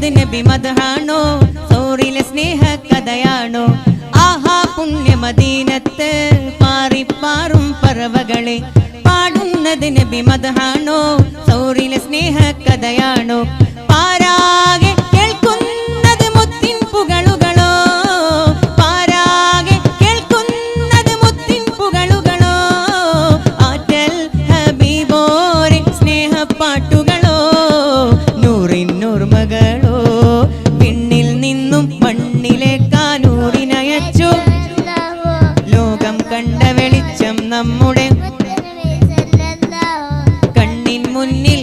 പാടുന്നത് നബി മദ്ഹാണോ സൗറിലെ സ്നേഹ കഥയാണോ ആഹാ പുണ്യ മദീനത്ത് പാറിപ്പാറും പറവകളെ പാടുന്നത് നബി മദ്ഹാണോ സൗറിലെ സ്നേഹ കഥയാണോ പാരാകെ കേൾക്കുന്നത് മുത്തിൻ പുകളുകളോ പാരാകെ കേൾക്കുന്നത് മുത്തിൻ പുകളുകളോ ആറ്റൽ ഹബീബോരെ സ്നേഹപ്പാട്ടുകളോ നൂറിനൂർമകളോ പിന്നിൽ നിന്നും മണ്ണിലേക്കാ നൂറിനയച്ചു ലോകം കണ്ട വെളിച്ചം നമ്മുടെ കണ്ണിൻ മുന്നിൽ